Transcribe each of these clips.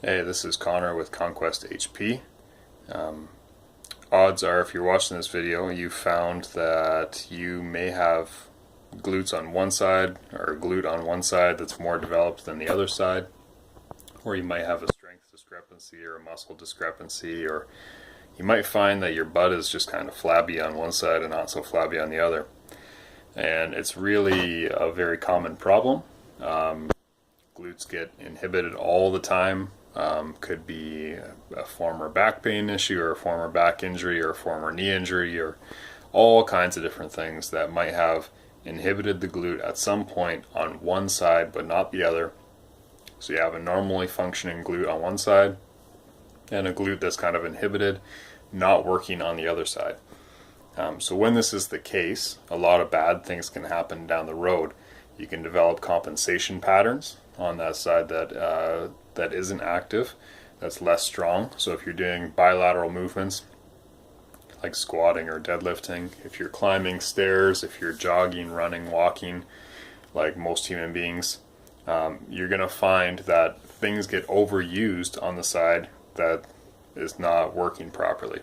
Hey, this is Connor with Conquest HP. Odds are, if you're watching this video, you found that you may have glutes on one side or a glute on one side that's more developed than the other side, or you might have a strength discrepancy or a muscle discrepancy, or you might find that your butt is just kind of flabby on one side and not so flabby on the other. And it's really a very common problem. Glutes get inhibited all the time. Could be a former back pain issue or a former back injury or a former knee injury or all kinds of different things that might have inhibited the glute at some point on one side but not the other. So you have a normally functioning glute on one side and a glute that's kind of inhibited, not working on the other side. So when this is the case, a lot of bad things can happen down the road. You can develop compensation patterns on that side that isn't active, that's less strong. So if you're doing bilateral movements like squatting or deadlifting, if you're climbing stairs, if you're jogging, running, walking, like most human beings, you're going to find that things get overused on the side that is not working properly.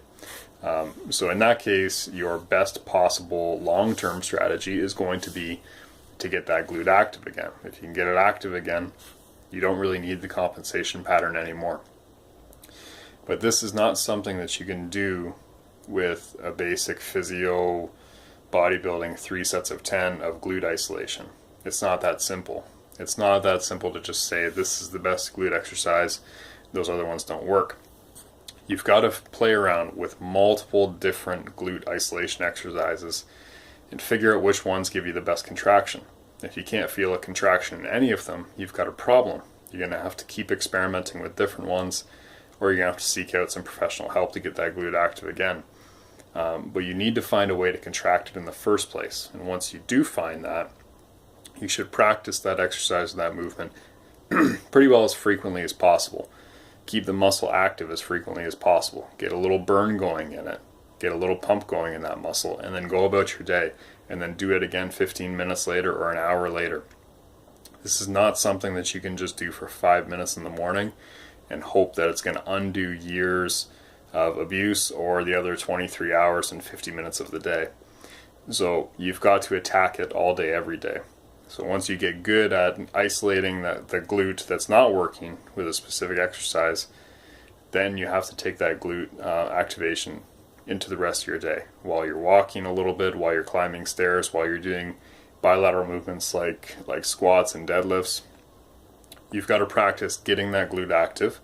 So in that case, your best possible long-term strategy is going to be to get that glute active again. If you can get it active again, you don't really need the compensation pattern anymore. But this is not something that you can do with a basic physio bodybuilding 3 sets of 10 of glute isolation. It's not that simple. It's not that simple to just say this is the best glute exercise, those other ones don't work. You've got to play around with multiple different glute isolation exercises and figure out which ones give you the best contraction. If you can't feel a contraction in any of them, you've got a problem. You're going to have to keep experimenting with different ones, or you're going to have to seek out some professional help to get that glute active again. But you need to find a way to contract it in the first place. And once you do find that, you should practice that exercise and that movement pretty well as frequently as possible. Keep the muscle active as frequently as possible. Get a little burn going in it. Get a little pump going in that muscle, and then go about your day, and then do it again 15 minutes later or an hour later. This is not something that you can just do for 5 minutes in the morning and hope that it's going to undo years of abuse or the other 23 hours and 50 minutes of the day. So you've got to attack it all day, every day. So once you get good at isolating the glute that's not working with a specific exercise, then you have to take that glute activation into the rest of your day. While you're walking a little bit, while you're climbing stairs, while you're doing bilateral movements like squats and deadlifts, you've got to practice getting that glute active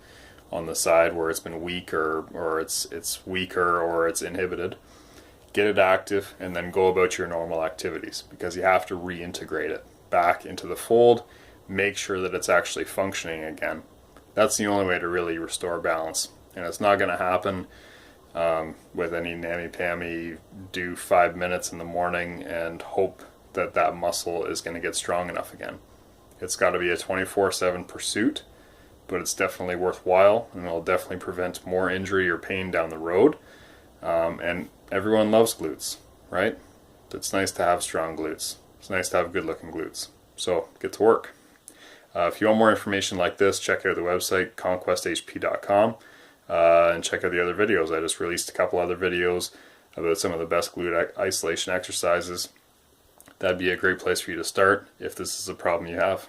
on the side where it's been weak or it's weaker or it's inhibited. Get it active and then go about your normal activities, because you have to reintegrate it back into the fold. Make sure that it's actually functioning again. That's the only way to really restore balance, and it's not going to happen with any nammy-pammy, do 5 minutes in the morning and hope that that muscle is going to get strong enough again. It's got to be a 24/7 pursuit, but it's definitely worthwhile, and it'll definitely prevent more injury or pain down the road. And everyone loves glutes, right? It's nice to have strong glutes. It's nice to have good-looking glutes. So get to work. If you want more information like this, check out the website, conquesthp.com. And check out the other videos. I just released a couple other videos about some of the best glute isolation exercises. That'd be a great place for you to start if this is a problem you have.